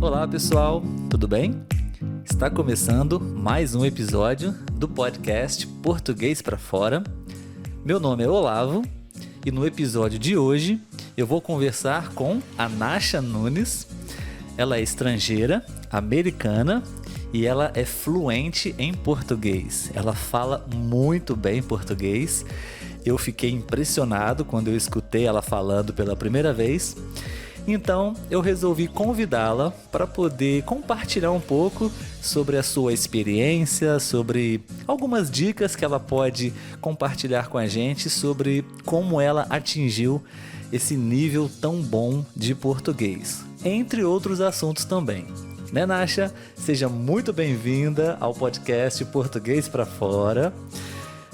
Olá pessoal, tudo bem? Está começando mais um episódio do podcast Português para Fora. Meu nome é Olavo e no episódio de hoje eu vou conversar com a Nasha Nunes. Ela é estrangeira, americana e ela é fluente em português. Ela fala muito bem português. Eu fiquei impressionado quando eu escutei ela falando pela primeira vez. Então eu resolvi convidá-la para poder compartilhar um pouco sobre a sua experiência, sobre algumas dicas que ela pode compartilhar com a gente sobre como ela atingiu esse nível tão bom de português, entre outros assuntos também. Né, Nasha? Seja muito bem-vinda ao podcast Português para Fora.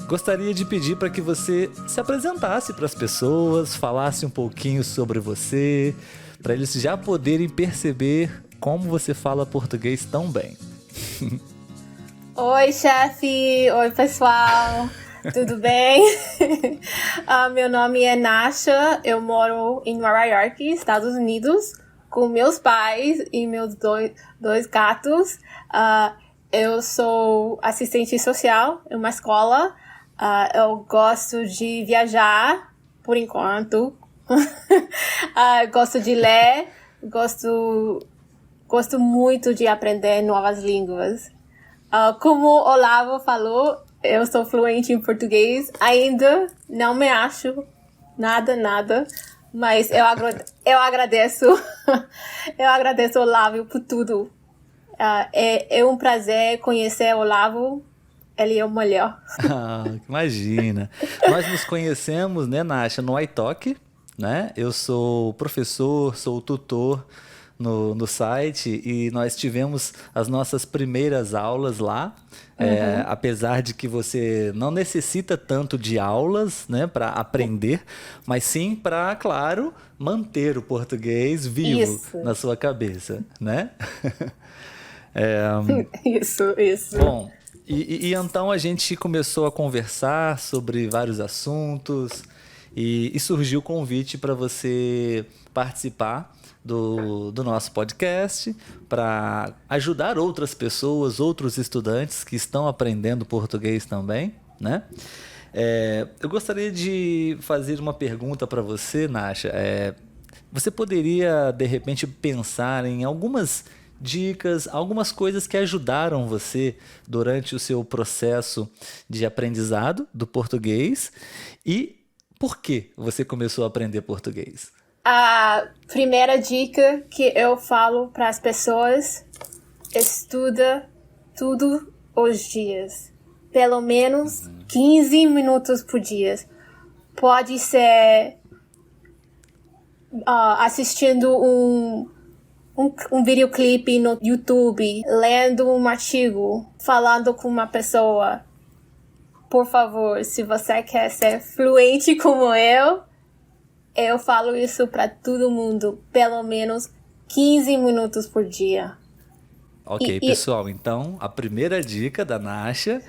Gostaria de pedir para que você se apresentasse para as pessoas, falasse um pouquinho sobre você, para eles já poderem perceber como você fala português tão bem. Oi, chefe! Oi, pessoal! Tudo bem? Meu nome é Nasha, eu moro em Nova York, Estados Unidos, com meus pais e meus dois gatos. Eu sou assistente social em uma escola. Eu gosto de viajar, por enquanto. Gosto de ler. Gosto muito de aprender novas línguas. Como o Olavo falou, eu sou fluente em português. Ainda não me acho nada. Mas eu agradeço. Eu agradeço o Olavo por tudo. É um prazer conhecer o Olavo. Ele é o melhor. Imagina. Nós nos conhecemos, né, Nasha, no iTalk, né? Eu sou professor, sou tutor no site e nós tivemos as nossas primeiras aulas lá. Apesar de que você não necessita tanto de aulas, né, para aprender, mas sim para, claro, manter o português vivo na sua cabeça, né? Isso. Bom, e então a gente começou a conversar sobre vários assuntos e surgiu o convite para você participar do nosso podcast para ajudar outras pessoas, outros estudantes que estão aprendendo português também, né? Eu gostaria de fazer uma pergunta para você, Nasha. Você poderia, de repente, pensar em algumas dicas, algumas coisas que ajudaram você durante o seu processo de aprendizado do português e por que você começou a aprender português? A primeira dica que eu falo para as pessoas: estuda tudo os dias, pelo menos 15 minutos por dia. Pode ser assistindo um videoclipe no YouTube, lendo um artigo, falando com uma pessoa. Por favor, se você quer ser fluente como eu falo isso para todo mundo, pelo menos 15 minutos por dia. Ok, pessoal, então a primeira dica da Nasha,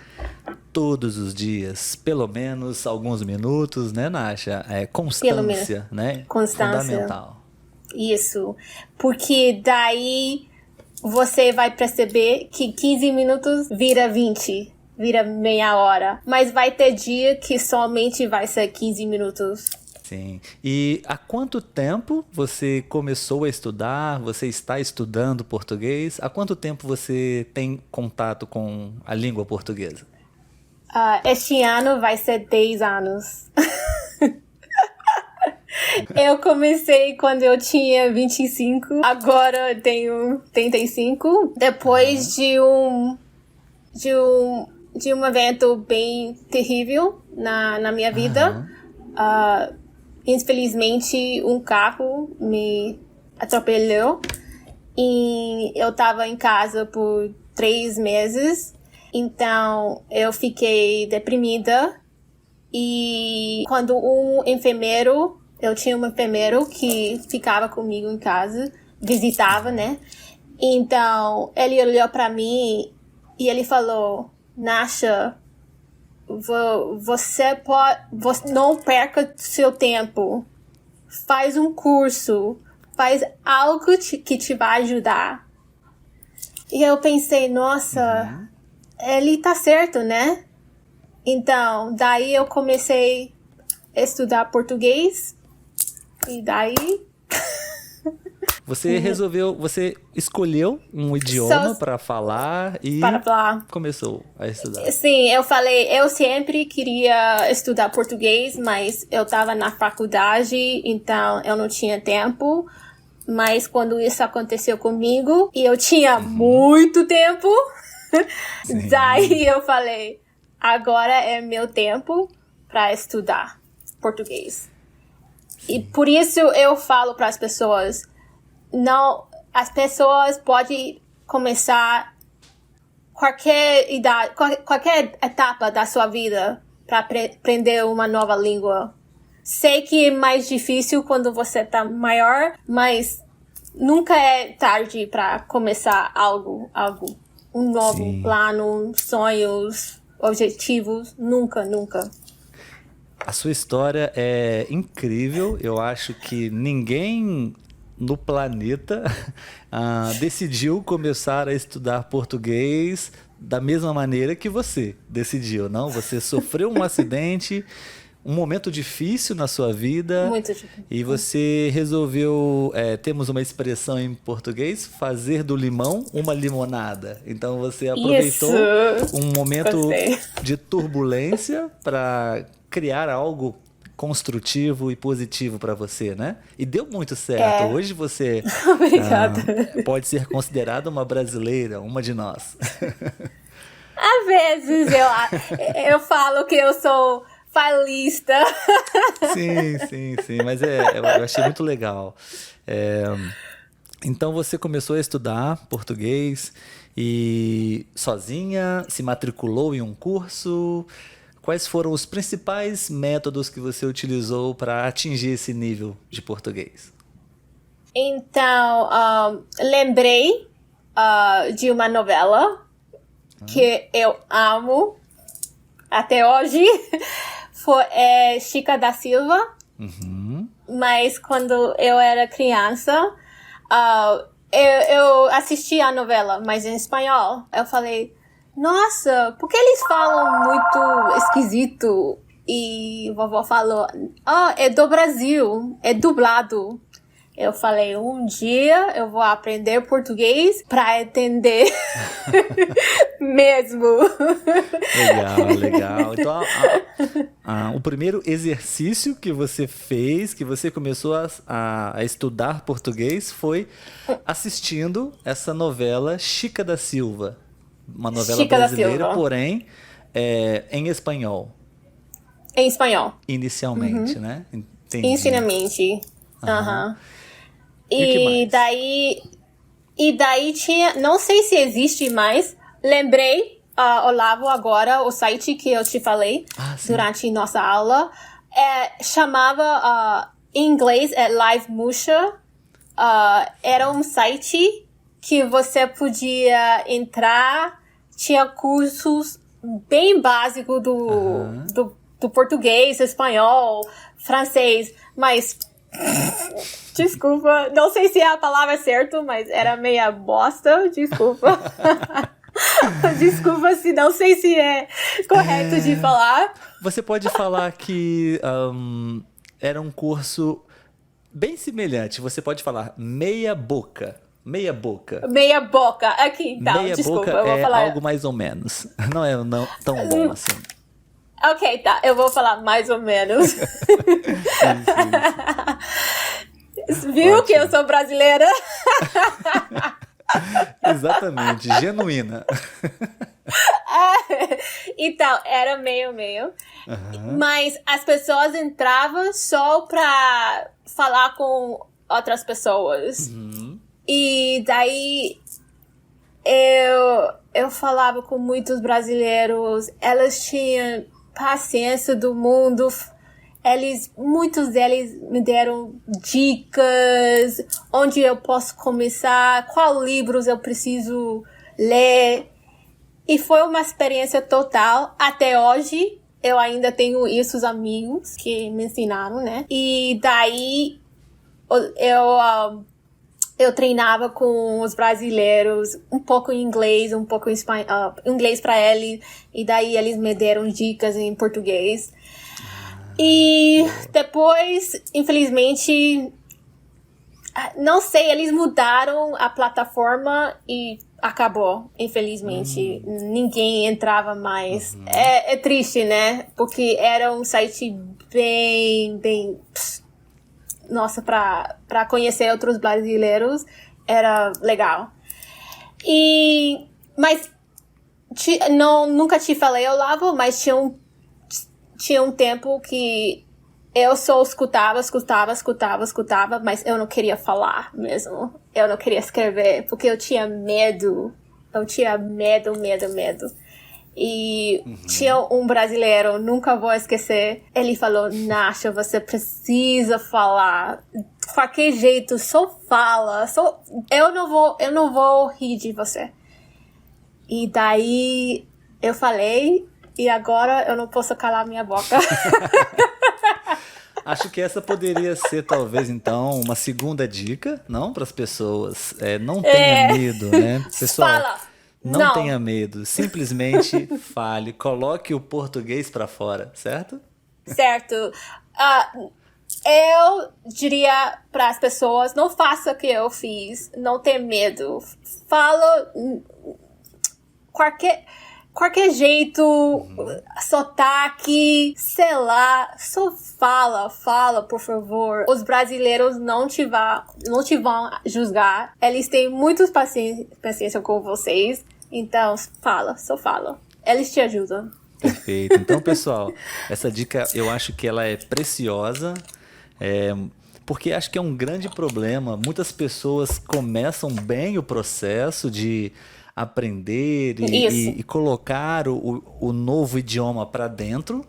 todos os dias, pelo menos alguns minutos, né, Nasha? Constância, né? Constância. Fundamental. Isso, porque daí você vai perceber que 15 minutos vira 20, vira meia hora. Mas vai ter dia que somente vai ser 15 minutos. Sim. E há quanto tempo você começou a estudar? Você está estudando português? Há quanto tempo você tem contato com a língua portuguesa? Este ano vai ser 10 anos. Eu comecei quando eu tinha 25, agora eu tenho 35. Depois de um evento bem terrível na minha vida, infelizmente um carro me atropelou e eu estava em casa por 3 meses. Então eu fiquei deprimida e quando eu tinha um enfermeiro que ficava comigo em casa, visitava, né? Então, ele olhou pra mim e ele falou: Nasha, você não perca seu tempo. Faz um curso, faz algo que te vai ajudar. E eu pensei, nossa, ele tá certo, né? Então, daí eu comecei a estudar português. E daí... Você escolheu um idioma para falar e para falar. começou a estudar. Sim, eu falei, eu sempre queria estudar português, mas eu estava na faculdade, então eu não tinha tempo. Mas quando isso aconteceu comigo, e eu tinha muito tempo, daí eu falei, agora é meu tempo para estudar português. E por isso eu falo para as pessoas, não, as pessoas podem começar qualquer idade, qualquer etapa da sua vida para aprender uma nova língua. Sei que é mais difícil quando você tá maior, mas nunca é tarde para começar algo, um novo plano, sonhos, objetivos, nunca. A sua história é incrível. Eu acho que ninguém no planeta decidiu começar a estudar português da mesma maneira que você decidiu, não? Você sofreu um acidente, um momento difícil na sua vida. Muito difícil. E você resolveu, temos uma expressão em português, fazer do limão uma limonada. Então você aproveitou um momento de turbulência para criar algo construtivo e positivo para você, né? E deu muito certo. Hoje você pode ser considerada uma brasileira, uma de nós. Às vezes eu falo que eu sou falista. Sim, mas eu achei muito legal. Então você começou a estudar português e sozinha, se matriculou em um curso. Quais foram os principais métodos que você utilizou para atingir esse nível de português? Então, lembrei de uma novela que eu amo até hoje. É Chica da Silva. Mas quando eu era criança, eu assisti a novela, mas em espanhol. Eu falei, nossa, por que eles falam muito esquisito? E vovó falou, é do Brasil, é dublado. Eu falei, um dia eu vou aprender português para entender mesmo. Legal. Então, o primeiro exercício que você fez, que você começou a estudar português, foi assistindo essa novela Chica da Silva. Uma novela Chica brasileira, porém, em espanhol. Em espanhol. Inicialmente, né? Entendi. Inicialmente. E daí tinha, não sei se existe mais, lembrei, Olavo, agora, o site que eu te falei durante nossa aula, chamava, em inglês, Live Musha. Era um site que você podia entrar, tinha cursos bem básicos do português, espanhol, francês, mas... Desculpa, não sei se é a palavra certa, mas era meia bosta, desculpa. Desculpa se não sei se é correto de falar. Você pode falar que era um curso bem semelhante. Você pode falar meia boca. Meia boca. Meia boca. Aqui, então, meia desculpa. Boca eu vou falar algo mais ou menos. Não é tão bom assim. Ok, tá. Eu vou falar mais ou menos. Viu Ótimo. Que eu sou brasileira? Exatamente, genuína. Então, era meio. Mas as pessoas entravam só pra falar com outras pessoas. E daí eu falava com muitos brasileiros, elas tinham paciência do mundo. Muitos deles me deram dicas, onde eu posso começar, qual livros eu preciso ler. E foi uma experiência total. Até hoje, eu ainda tenho esses amigos que me ensinaram, né? E daí, eu treinava com os brasileiros, um pouco em inglês, um pouco em inglês para eles, e daí eles me deram dicas em português. E depois, infelizmente, não sei, eles mudaram a plataforma e acabou, infelizmente. Ninguém entrava mais. É triste, né? Porque era um site bem... Nossa, pra conhecer outros brasileiros era legal. Mas nunca te falei, Olavo, mas tinha um tempo que eu só escutava, mas eu não queria falar mesmo. Eu não queria escrever, porque eu tinha medo. Eu tinha medo. E tinha um brasileiro, nunca vou esquecer, ele falou, Nasha, você precisa falar. De qualquer jeito, só fala. Eu não vou rir de você. E daí eu falei, e agora eu não posso calar minha boca. Acho que essa poderia ser, talvez, então, uma segunda dica, não? Para as pessoas. Não tenha medo, né? Pessoal, fala. Não tenha medo. Simplesmente fale. Coloque o português para fora, certo? Certo. Eu diria para as pessoas, não faça o que eu fiz. Não tenha medo. Fala qualquer jeito, sotaque, sei lá, só fala, por favor. Os brasileiros não te vão julgar. Eles têm muita paciência com vocês. Então, só fala. Eles te ajudam. Perfeito. Então, pessoal, essa dica eu acho que ela é preciosa, porque acho que é um grande problema. Muitas pessoas começam bem o processo de aprender e colocar o novo idioma para dentro,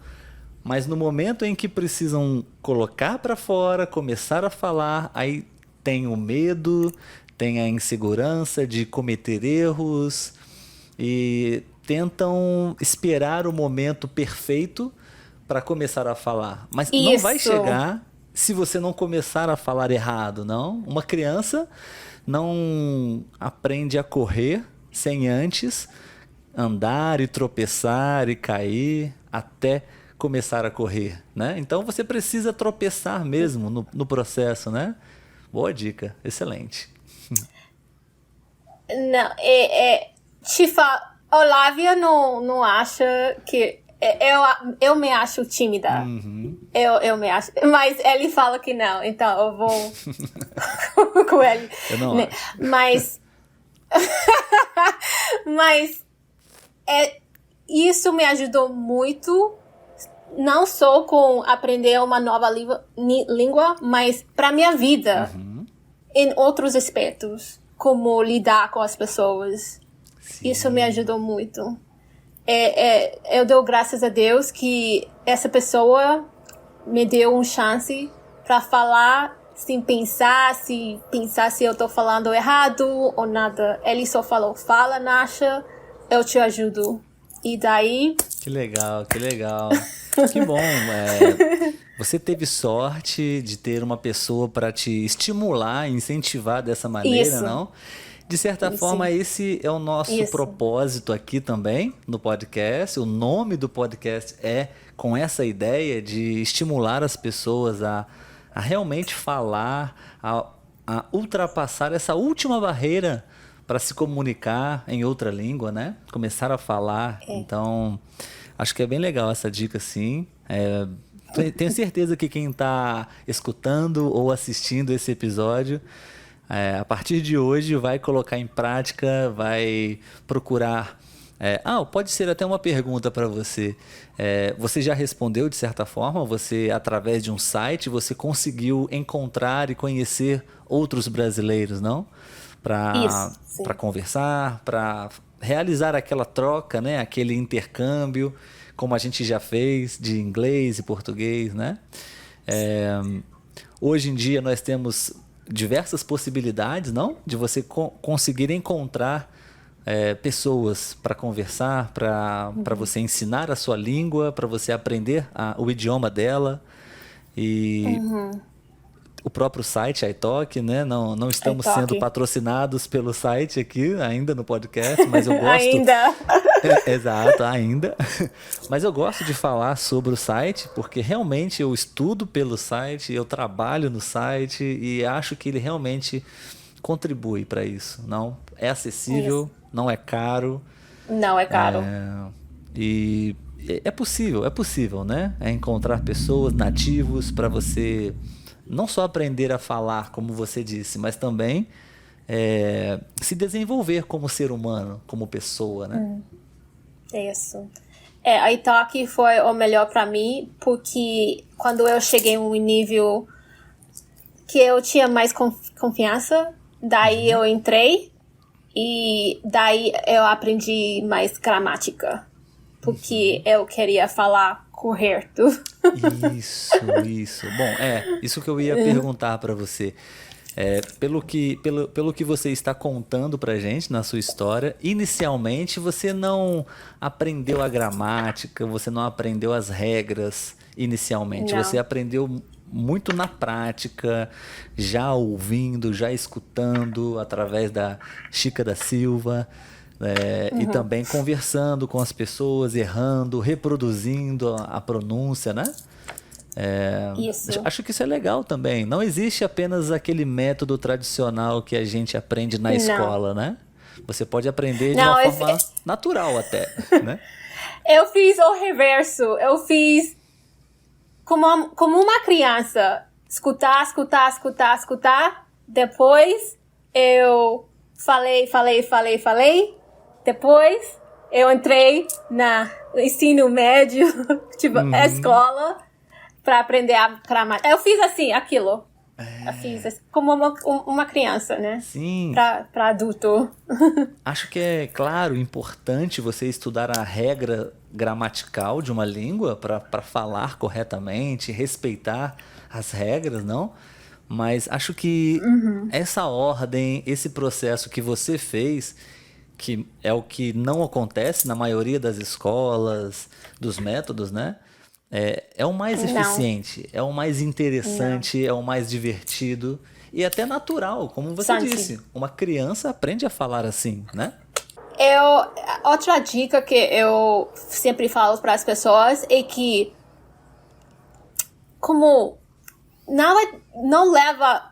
mas no momento em que precisam colocar para fora, começar a falar, aí tem o medo, tem a insegurança de cometer erros e tentam esperar o momento perfeito para começar a falar. Mas não vai chegar se você não começar a falar errado, não. Uma criança não aprende a correr sem antes andar e tropeçar e cair até começar a correr, né? Então você precisa tropeçar mesmo no processo, né? Boa dica, excelente. Não, Olávia não acha que... Eu me acho tímida. Eu me acho. Mas ele fala que não, então eu vou com ele. Eu não acho. Mas isso me ajudou muito, não só com aprender uma nova língua, mas para minha vida, em outros aspectos, como lidar com as pessoas. Sim. Isso me ajudou muito. Eu dou graças a Deus que essa pessoa me deu uma chance para falar sem pensar se eu tô falando errado ou nada. Ele só falou, fala, Nasha, eu te ajudo. E daí... Que legal. Que bom. Você teve sorte de ter uma pessoa para te estimular, incentivar dessa maneira, não? De certa forma, esse é o nosso propósito aqui também no podcast. O nome do podcast é com essa ideia de estimular as pessoas a realmente falar, a ultrapassar essa última barreira para se comunicar em outra língua, né? Começar a falar. Então, acho que é bem legal essa dica, sim. Tenho certeza que quem está escutando ou assistindo esse episódio, a partir de hoje vai colocar em prática, vai procurar... pode ser até uma pergunta para você. Você já respondeu de certa forma? Você, através de um site, você conseguiu encontrar e conhecer outros brasileiros, não? Para conversar, para realizar aquela troca, né? Aquele intercâmbio, como a gente já fez de inglês e português, né? Hoje em dia nós temos diversas possibilidades, não? De você conseguir encontrar pessoas para conversar, para você ensinar a sua língua, para você aprender o idioma dela. E o próprio site iTalk, né? Não estamos iTalk. sendo patrocinados pelo site aqui ainda no podcast, mas eu gosto... Ainda. Exato, ainda. Mas eu gosto de falar sobre o site porque realmente eu estudo pelo site, eu trabalho no site e acho que ele realmente contribui para isso. Não é acessível, não é caro. Não é caro. E é possível, né? É encontrar pessoas nativos para você não só aprender a falar, como você disse, mas também se desenvolver como ser humano, como pessoa, né? Isso. A Italki foi o melhor para mim, porque quando eu cheguei em um nível que eu tinha mais confiança, daí eu entrei e daí eu aprendi mais gramática, porque eu queria falar correto. Isso. Bom, isso que eu ia perguntar para você. Pelo que você está contando pra gente na sua história, inicialmente você não aprendeu a gramática, você não aprendeu as regras inicialmente. Não. Você aprendeu muito na prática, já ouvindo, já escutando através da Chica da Silva, e também conversando com as pessoas, errando, reproduzindo a pronúncia, né? Isso. Acho que isso é legal também. Não existe apenas aquele método tradicional que a gente aprende na escola, né? Você pode aprender de uma forma natural até, né? Eu fiz o reverso. Eu fiz como uma criança. Escutar. Depois eu falei. Depois eu entrei no ensino médio, tipo, a escola, para aprender a gramática. Eu fiz assim, aquilo. Eu fiz assim, como uma criança, né? Sim. Para adulto. Acho que é, claro, importante você estudar a regra gramatical de uma língua para falar corretamente, respeitar as regras, não? Mas acho que essa ordem, esse processo que você fez, que é o que não acontece na maioria das escolas, dos métodos, né? É o mais eficiente, é o mais interessante, é o mais divertido e até natural, como você disse. Uma criança aprende a falar assim, né? Outra dica que eu sempre falo para as pessoas é que como não leva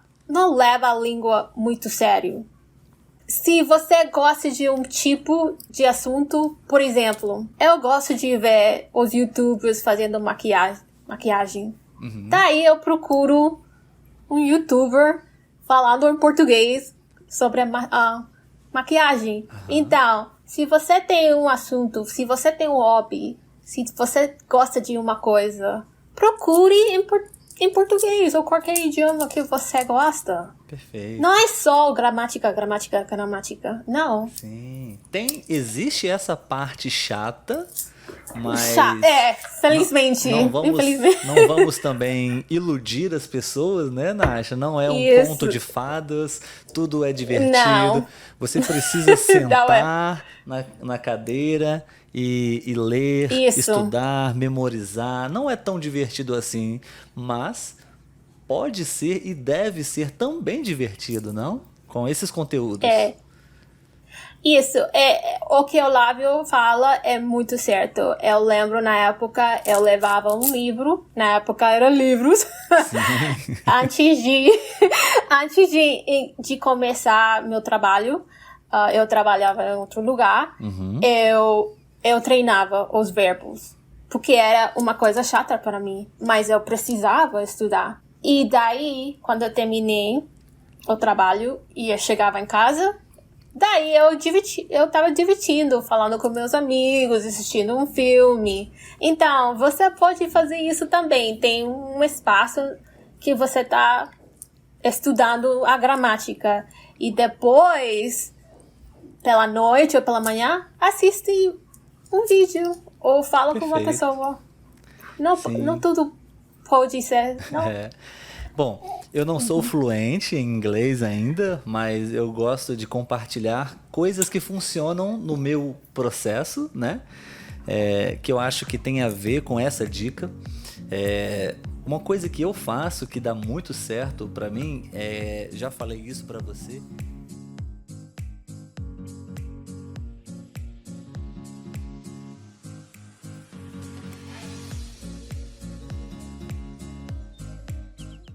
a língua muito sério. Se você gosta de um tipo de assunto, por exemplo, eu gosto de ver os YouTubers fazendo maquiagem. Daí eu procuro um YouTuber falando em português sobre a maquiagem. Então, se você tem um assunto, se você tem um hobby, se você gosta de uma coisa, procure em português ou qualquer idioma que você gosta. Perfeito. Não é só gramática. Não. Sim. Existe essa parte chata, mas... felizmente. Infelizmente. Não vamos também iludir as pessoas, né, Nasha? Não é um conto de fadas, tudo é divertido. Não. Você precisa sentar na cadeira e ler, estudar, memorizar. Não é tão divertido assim, mas pode ser e deve ser também divertido, não? Com esses conteúdos. Isso, o que o Lávio fala é muito certo. Eu lembro na época, eu levava um livro, na época eram livros, antes de começar meu trabalho, eu trabalhava em outro lugar, eu treinava os verbos, porque era uma coisa chata para mim, mas eu precisava estudar. E daí, quando eu terminei o trabalho e eu chegava em casa, daí eu tava divertindo, falando com meus amigos, assistindo um filme. Então, você pode fazer isso também. Tem um espaço que você tá estudando a gramática. E depois, pela noite ou pela manhã, assiste um vídeo ou fala com uma pessoa. Não tudo pode ser... Não. Bom, eu não sou fluente em inglês ainda, mas eu gosto de compartilhar coisas que funcionam no meu processo, né? Que eu acho que tem a ver com essa dica. Uma coisa que eu faço que dá muito certo pra mim, já falei isso pra você,